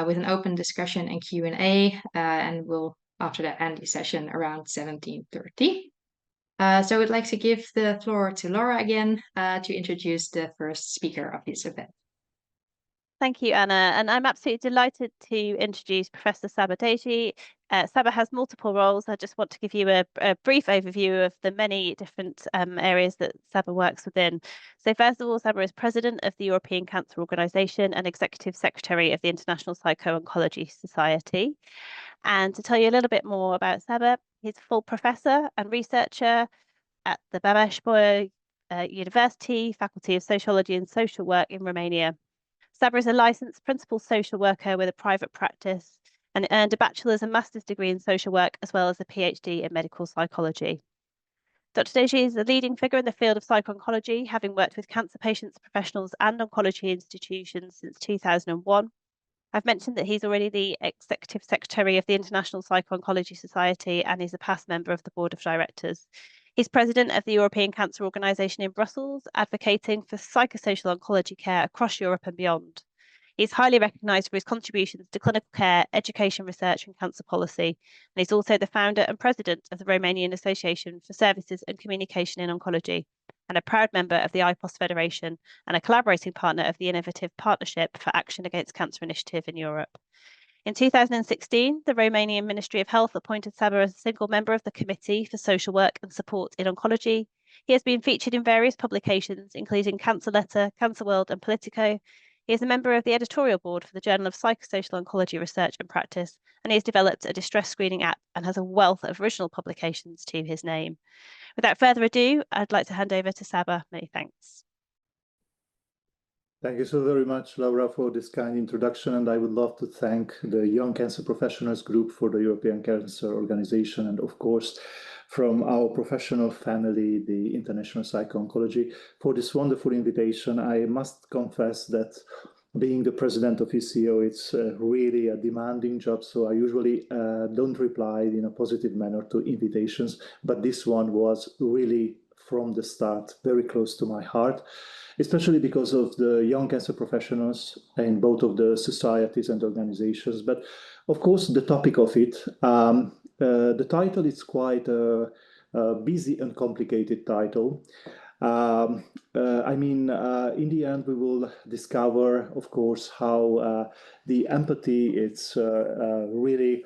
with an open discussion and Q&A, and we'll after that end the session around 17:30. So I'd like to give the floor to Laura again to introduce the first speaker of this event. Thank you, Anna, and I'm absolutely delighted to introduce Professor Saba Deji. Saba has multiple roles. I just want to give you a brief overview of the many different areas that Saba works within. So first of all, Saba is President of the European Cancer Organization and Executive Secretary of the International Psycho-Oncology Society. And to tell you a little bit more about Saba, he's a full professor and researcher at the Babeș-Bolyai University, Faculty of Sociology and Social Work in Romania. Saba is a licensed principal social worker with a private practice and earned a bachelor's and master's degree in social work, as well as a PhD in medical psychology. Dr. Deji is a leading figure in the field of psycho-oncology, having worked with cancer patients, professionals, and oncology institutions since 2001. I've mentioned that he's already the Executive Secretary of the International Psycho-Oncology Society, and he's a past member of the Board of Directors. He's president of the European Cancer Organization in Brussels, advocating for psychosocial oncology care across Europe and beyond. He's highly recognized for his contributions to clinical care, education research, and cancer policy. And he's also the founder and president of the Romanian Association for Services and Communication in Oncology, and a proud member of the IPOS Federation and a collaborating partner of the Innovative Partnership for Action Against Cancer Initiative in Europe. In 2016, the Romanian Ministry of Health appointed Saba as a single member of the Committee for Social Work and Support in Oncology. He has been featured in various publications, including Cancer Letter, Cancer World, and Politico. He is a member of the editorial board for the Journal of Psychosocial Oncology Research and Practice, and he has developed a distress screening app and has a wealth of original publications to his name. Without further ado, I'd like to hand over to Saba. Many thanks. Thank you so very much, Laura, for this kind introduction. And I would love to thank the Young Cancer Professionals Group for the European Cancer Organization, and of course, from our professional family, the International Psycho-Oncology, for this wonderful invitation. I must confess that being the president of ECO, it's really a demanding job. So I usually don't reply in a positive manner to invitations, but this one was really from the start very close to my heart, especially because of the young cancer professionals in both of the societies and organizations. But of course, the topic of it, the title is quite a busy and complicated title. In the end, we will discover, of course, how the empathy, it's really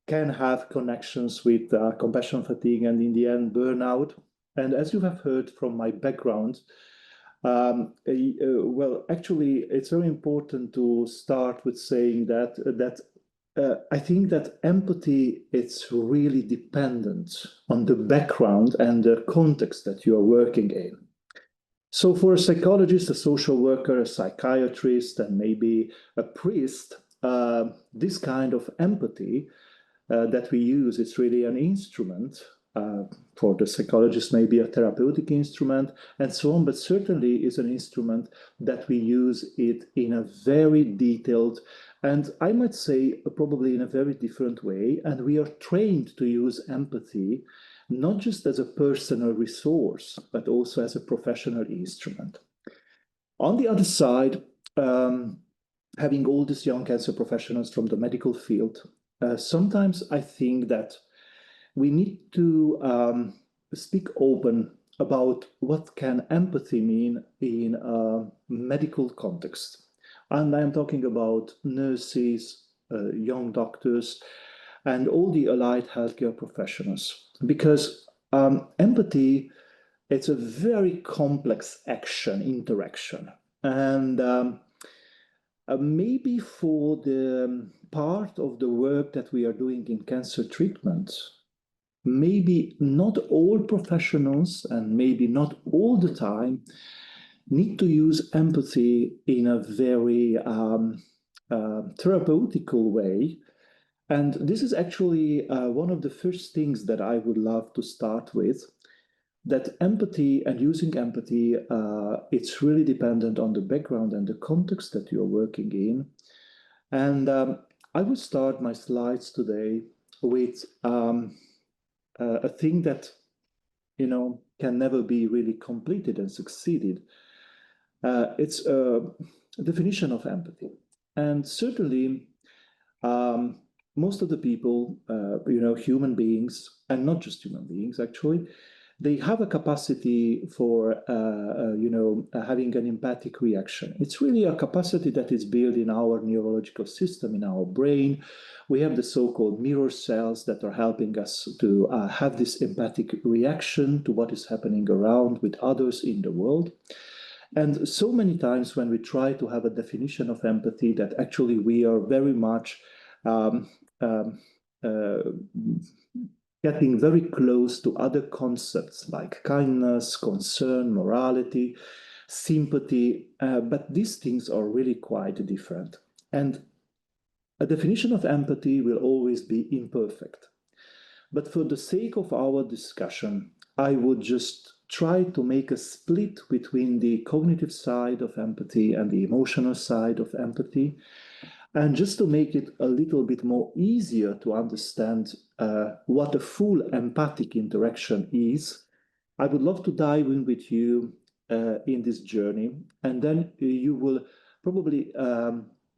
can have connections with compassion fatigue and in the end, burnout. And as you have heard from my background, well, actually, it's very important to start with saying that I think that empathy, it's really dependent on the background and the context that you are working in. So for a psychologist, a social worker, a psychiatrist, and maybe a priest, this kind of empathy that we use, it's really an instrument. For the psychologist, maybe a therapeutic instrument and so on, but certainly is an instrument that we use it in a very detailed, and I might say probably in a very different way. And we are trained to use empathy, not just as a personal resource, but also as a professional instrument. On the other side, having all these young cancer professionals from the medical field, sometimes I think that we need to speak open about what can empathy mean in a medical context. And I'm talking about nurses, young doctors, and all the allied healthcare professionals. Because empathy, it's a very complex interaction. And maybe for the part of the work that we are doing in cancer treatment, maybe not all professionals and maybe not all the time need to use empathy in a very therapeutical way. And this is actually one of the first things that I would love to start with, that empathy and using empathy, it's really dependent on the background and the context that you're working in. And I will start my slides today with a thing that, can never be really completed and succeeded. It's a definition of empathy. And certainly, most of the people, human beings, and not just human beings, actually, they have a capacity for, having an empathic reaction. It's really a capacity that is built in our neurological system, in our brain. We have the so-called mirror cells that are helping us to have this empathic reaction to what is happening around with others in the world. And so many times when we try to have a definition of empathy, that actually we are very much getting very close to other concepts like kindness, concern, morality, sympathy, but these things are really quite different. And a definition of empathy will always be imperfect. But for the sake of our discussion, I would just try to make a split between the cognitive side of empathy and the emotional side of empathy. And just to make it a little bit more easier to understand what a full empathic interaction is, I would love to dive in with you in this journey. And then you will probably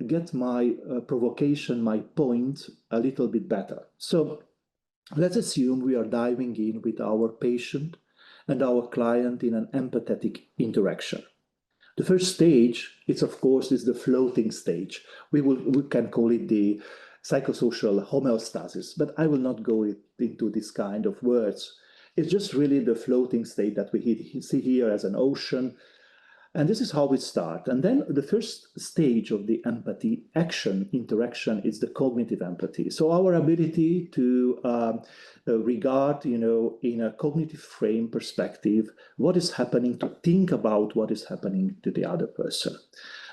get my provocation, my point a little bit better. So let's assume we are diving in with our patient and our client in an empathetic interaction. The first stage, it's of course, is the floating stage. We can call it the psychosocial homeostasis, but I will not go into this kind of words. It's just really the floating state that we see here as an ocean. And this is how we start. And then the first stage of the empathy action interaction is the cognitive empathy. So our ability to regard, in a cognitive frame perspective, what is happening, to think about what is happening to the other person.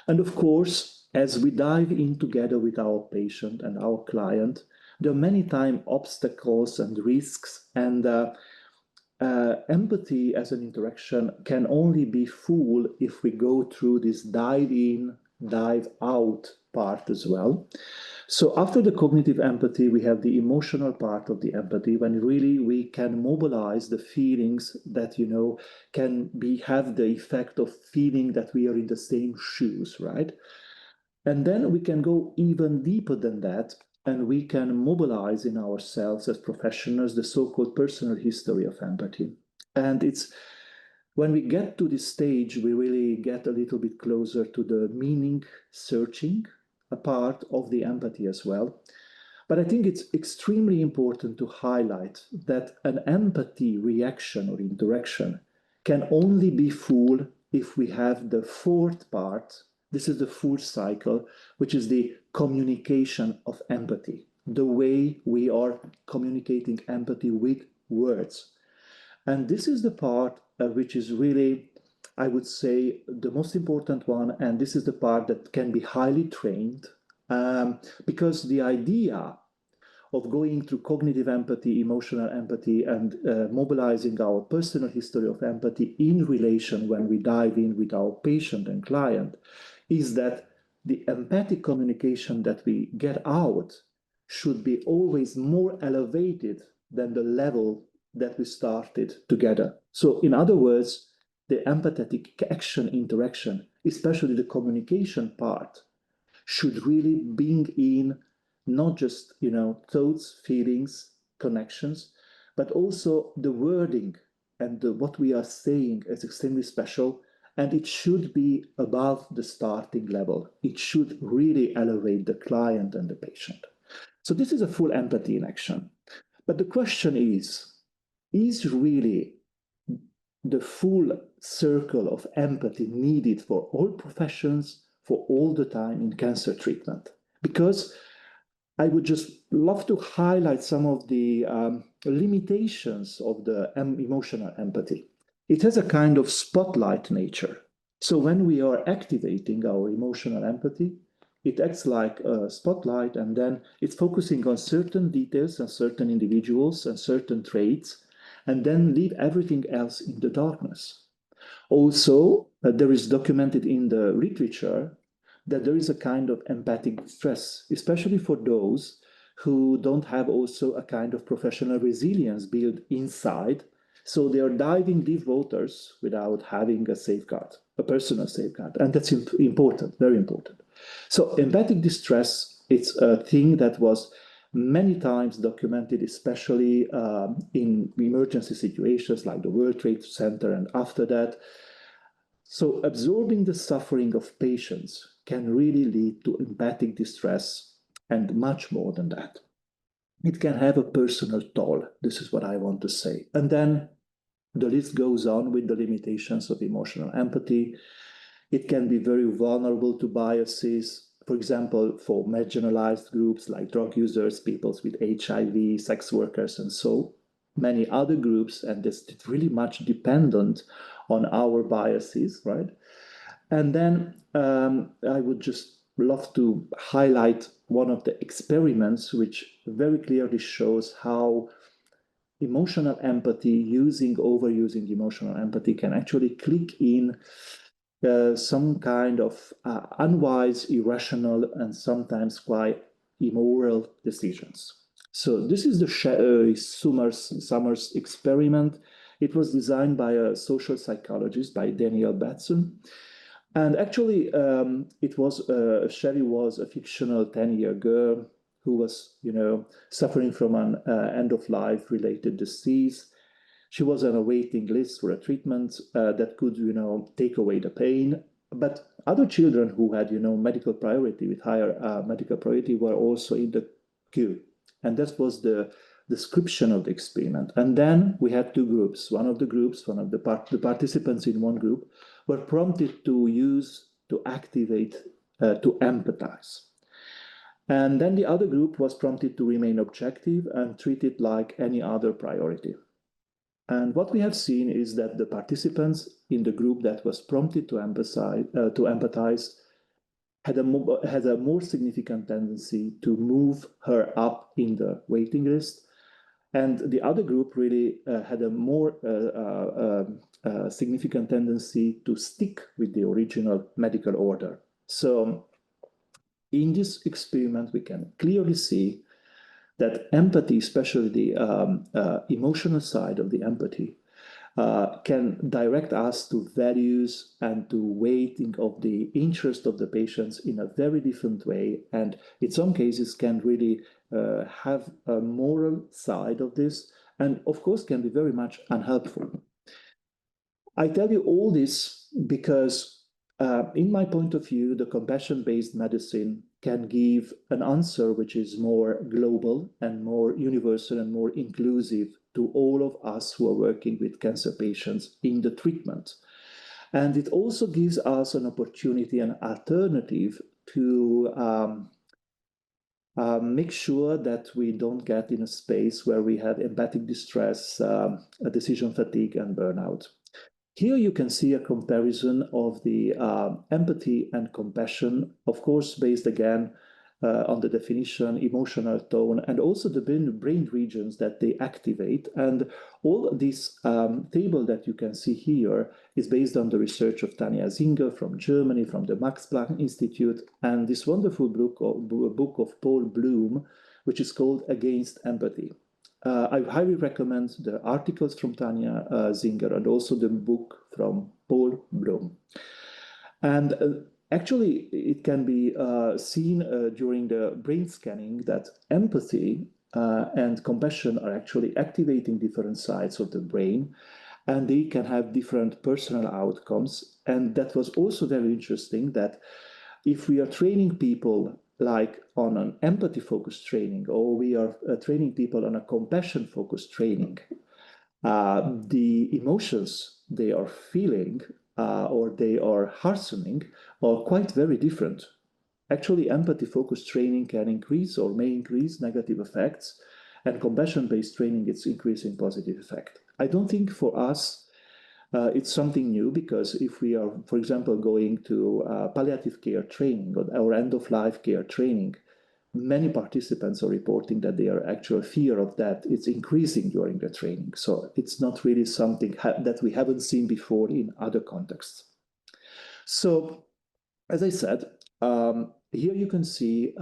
And of course, as we dive in together with our patient and our client, there are many times obstacles and risks, and empathy as an interaction can only be full if we go through this dive in, dive out part as well. So after the cognitive empathy, we have the emotional part of the empathy, when really we can mobilize the feelings that, can have the effect of feeling that we are in the same shoes, right? And then we can go even deeper than that, and we can mobilize in ourselves as professionals the so-called personal history of empathy. And it's when we get to this stage, we really get a little bit closer to the meaning searching, a part of the empathy as well. But I think it's extremely important to highlight that an empathy reaction or interaction can only be full if we have the fourth part. This is the full cycle, which is the communication of empathy, the way we are communicating empathy with words. And this is the part which is really, I would say, the most important one. And this is the part that can be highly trained, because the idea of going through cognitive empathy, emotional empathy, and mobilizing our personal history of empathy in relation when we dive in with our patient and client is that the empathic communication that we get out should be always more elevated than the level that we started together. So in other words, the empathetic action interaction, especially the communication part, should really bring in not just, thoughts, feelings, connections, but also the wording and what we are saying is extremely special. And it should be above the starting level. It should really elevate the client and the patient. So this is a full empathy in action. But the question is really the full circle of empathy needed for all professions, for all the time in cancer treatment? Because I would just love to highlight some of the limitations of the emotional empathy. It has a kind of spotlight nature. So when we are activating our emotional empathy, it acts like a spotlight, and then it's focusing on certain details and certain individuals and certain traits, and then leave everything else in the darkness. Also, there is documented in the literature that there is a kind of empathic stress, especially for those who don't have also a kind of professional resilience built inside. So they are diving deep waters without having a safeguard, a personal safeguard. And that's important, very important. So empathic distress, it's a thing that was many times documented, especially in emergency situations like the World Trade Center and after that. So absorbing the suffering of patients can really lead to empathic distress and much more than that. It can have a personal toll. This is what I want to say. And then the list goes on with the limitations of emotional empathy. It can be very vulnerable to biases. For example, for marginalized groups like drug users, people with HIV, sex workers, and so many other groups, and it's really much dependent on our biases, right? And then I would just love to highlight one of the experiments which very clearly shows how emotional empathy, overusing emotional empathy can actually click in some kind of unwise, irrational, and sometimes quite immoral decisions. So this is the Summers experiment. It was designed by a social psychologist, by Daniel Batson. And actually, Sherry was a fictional 10-year girl who was, suffering from an end-of-life related disease. She was on a waiting list for a treatment that could, take away the pain. But other children who had, medical priority with higher medical priority were also in the queue. And that was the description of the experiment. And then we had two groups. The participants in one group were prompted to activate, to empathize. And then the other group was prompted to remain objective and treat it like any other priority. And what we have seen is that the participants in the group that was prompted to empathize had a more significant tendency to move her up in the waiting list. And the other group really had a more significant tendency to stick with the original medical order. So in this experiment, we can clearly see that empathy, especially the emotional side of the empathy, can direct us to values and to weighting of the interest of the patients in a very different way, and in some cases can really have a moral side of this, and of course can be very much unhelpful. I tell you all this because in my point of view, the compassion-based medicine can give an answer which is more global and more universal and more inclusive to all of us who are working with cancer patients in the treatment. And it also gives us an opportunity, an alternative to make sure that we don't get in a space where we have empathic distress, decision fatigue, and burnout. Here you can see a comparison of the empathy and compassion, of course, based again on the definition, emotional tone, and also the brain regions that they activate. And all this table that you can see here is based on the research of Tanja Singer from Germany, from the Max Planck Institute, and this wonderful book of Paul Bloom, which is called Against Empathy. I highly recommend the articles from Tanja Singer and also the book from Paul Bloom. And actually, it can be seen during the brain scanning that empathy and compassion are actually activating different sides of the brain, and they can have different personal outcomes. And that was also very interesting that if we are training people like on an empathy-focused training, or we are training people on a compassion-focused training, the emotions they are feeling or they are harshening are quite very different. Actually, empathy-focused training can increase or may increase negative effects, and compassion-based training is increasing positive effect. I don't think for us it's something new, because if we are, for example, going to palliative care training or end-of-life care training, many participants are reporting that their actual fear of that is increasing during the training. So it's not really something that we haven't seen before in other contexts. So, as I said, here you can see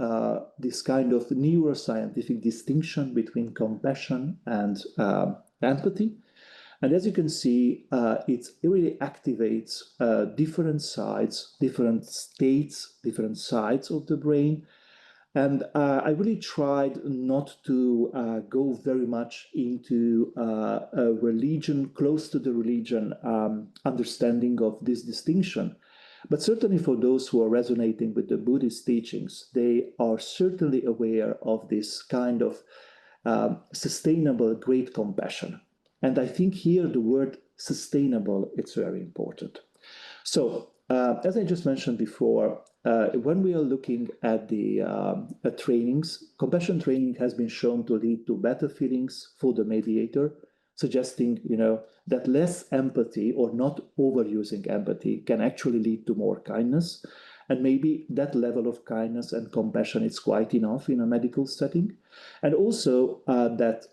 this kind of neuroscientific distinction between compassion and empathy. And as you can see, it really activates different sides, different states, different sides of the brain. And I really tried not to go very much into a religion, close to the religion understanding of this distinction. But certainly for those who are resonating with the Buddhist teachings, they are certainly aware of this kind of sustainable great compassion. And I think here the word sustainable is very important. So as I just mentioned before, when we are looking at the trainings, compassion training has been shown to lead to better feelings for the mediator, suggesting, that less empathy or not overusing empathy can actually lead to more kindness. And maybe that level of kindness and compassion is quite enough in a medical setting. And also that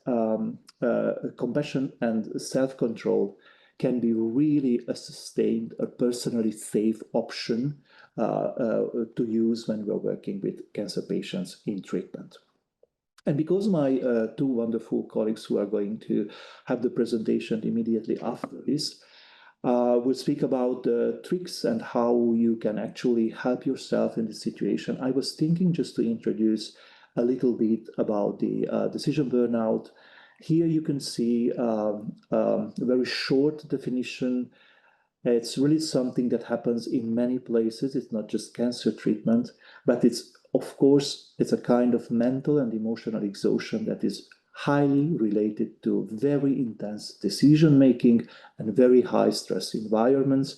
compassion and self-control can be really a sustained, a personally safe option to use when we're working with cancer patients in treatment. And because my two wonderful colleagues who are going to have the presentation immediately after this will speak about the tricks and how you can actually help yourself in this situation, I was thinking just to introduce a little bit about the decision burnout. Here you can see a very short definition. It's really something that happens in many places. It's not just cancer treatment, but it's, of course, it's a kind of mental and emotional exhaustion that is highly related to very intense decision-making and very high stress environments.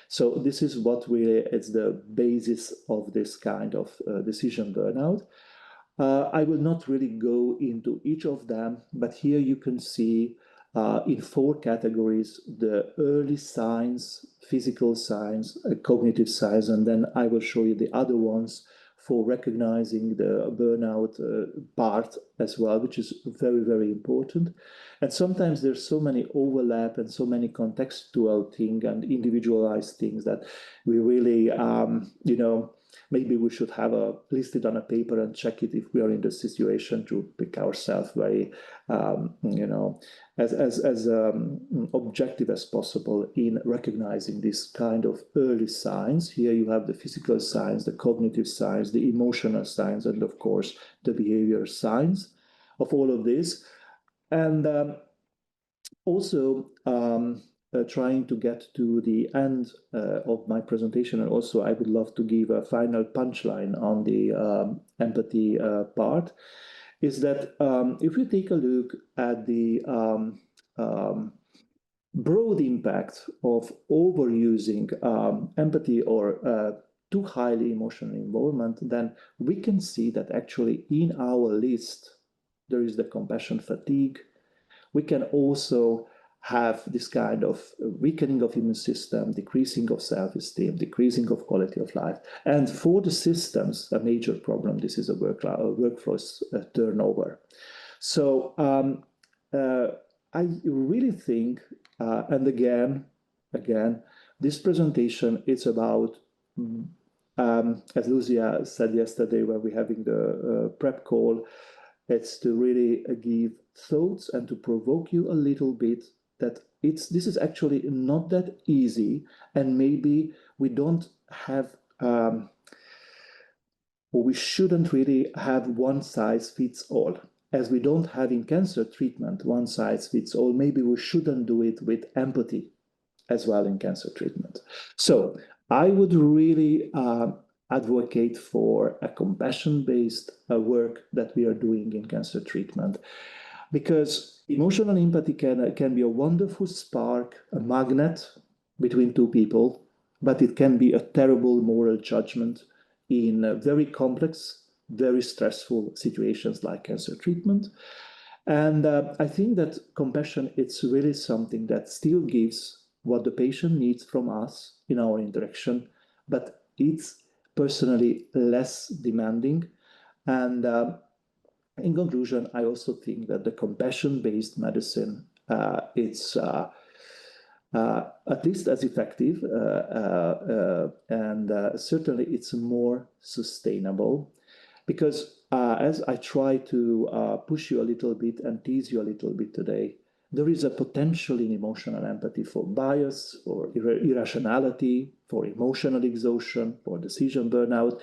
So this is what really is the basis of this kind of decision burnout. I will not really go into each of them, but here you can see in 4 categories, the early signs, physical signs, cognitive signs, and then I will show you the other ones for recognizing the burnout part as well, which is very, very important. And sometimes there's so many overlap and so many contextual things and individualized things that we really, maybe we should have listed on a paper and check it if we are in the situation to pick ourselves very, as objective as possible in recognizing this kind of early signs. Here you have the physical signs, the cognitive signs, the emotional signs, and of course, the behavior signs of all of this. And also, trying to get to the end of my presentation, and also I would love to give a final punchline on the empathy part, is that if you take a look at the broad impact of overusing empathy or too highly emotional involvement, then we can see that actually in our list, there is the compassion fatigue. We can also have this kind of weakening of immune system, decreasing of self-esteem, decreasing of quality of life. And for the systems, a major problem, this is a workforce turnover. So I really think, and again, this presentation is about, as Lucia said yesterday when we're having the prep call, it's to really give thoughts and to provoke you a little bit that this is actually not that easy, and maybe we don't have or we shouldn't really have one size fits all. As we don't have in cancer treatment one size fits all, maybe we shouldn't do it with empathy as well in cancer treatment. So I would really advocate for a compassion-based work that we are doing in cancer treatment, because emotional empathy can be a wonderful spark, a magnet between two people, but it can be a terrible moral judgment in very complex, very stressful situations like cancer treatment. And I think that compassion, it's really something that still gives what the patient needs from us in our interaction, but it's personally less demanding. And in conclusion, I also think that the compassion-based medicine, it's at least as effective, and certainly it's more sustainable, because as I try to push you a little bit and tease you a little bit today, There is a potential in emotional empathy for bias, for irrationality, for emotional exhaustion, for decision burnout.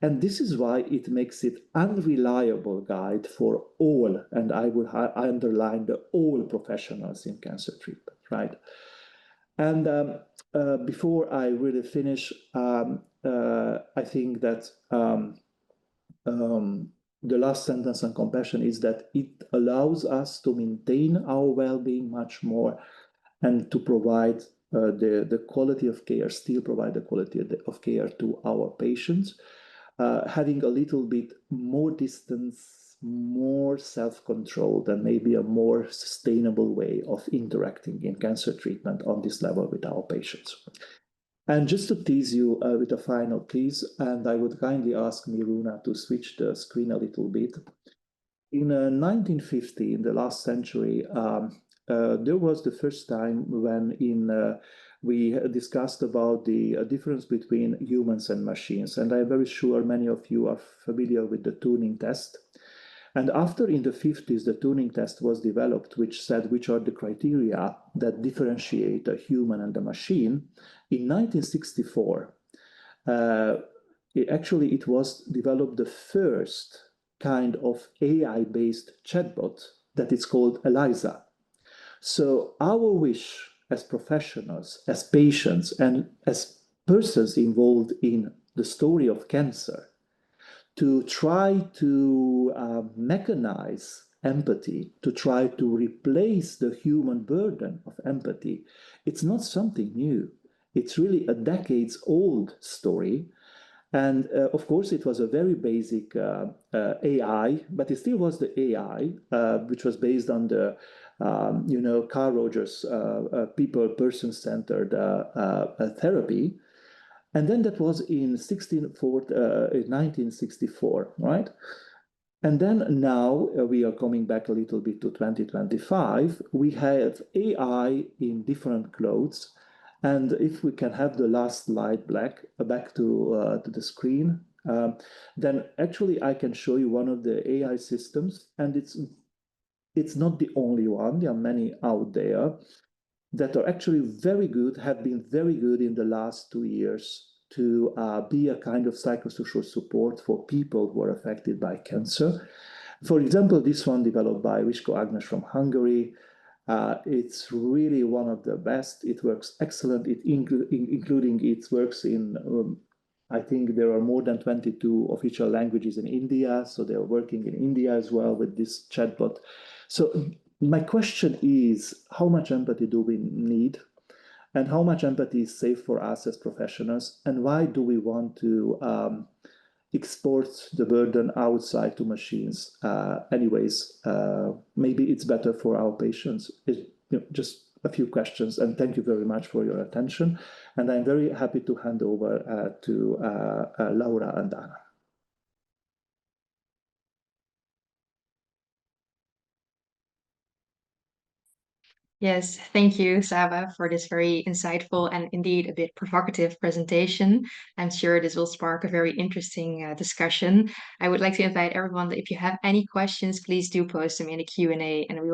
And this is why it makes it unreliable guide for all, and I underline the all professionals in cancer treatment, right? And before I really finish, I think that the last sentence on compassion is that it allows us to maintain our well-being much more and to provide the quality of care, still provide the quality of care to our patients, having a little bit more distance, more self-control, and maybe a more sustainable way of interacting in cancer treatment on this level with our patients. And just to tease you with a final piece, and I would kindly ask Miruna to switch the screen a little bit. In 1950, in the last century, there was the first time when we discussed about the difference between humans and machines. And I'm very sure many of you are familiar with the Turing test. And after in the 50s, the Turing test was developed, which said which are the criteria that differentiate a human and a machine. In 1964, it was developed the first kind of AI-based chatbot that is called ELIZA. So our wish as professionals, as patients, and as persons involved in the story of cancer, to try to mechanize empathy, to try to replace the human burden of empathy, it's not something new. It's really a decades-old story. And of course, it was a very basic AI, but it still was the AI, which was based on the, Carl Rogers' person-centered therapy. And then that was in 1964, right? And then now we are coming back a little bit to 2025. We have AI in different clothes. And if we can have the last slide back to the screen, then actually I can show you one of the AI systems. And it's not the only one. There are many out there that are actually very good, have been very good in the last 2 years to be a kind of psychosocial support for people who are affected by cancer. For example, this one developed by Risko Agnes from Hungary. It's really one of the best. It works excellent, including it works in, I think there are more than 22 official languages in India. So they're working in India as well with this chatbot. So my question is, how much empathy do we need? And how much empathy is safe for us as professionals? And why do we want to export the burden outside to machines? Anyways, maybe it's better for our patients. Just a few questions. And thank you very much for your attention. And I'm very happy to hand over to Laura and Anna. Yes, thank you, Saba, for this very insightful and indeed a bit provocative presentation. I'm sure this will spark a very interesting discussion. I would like to invite everyone that if you have any questions, please do post them in the Q&A and we will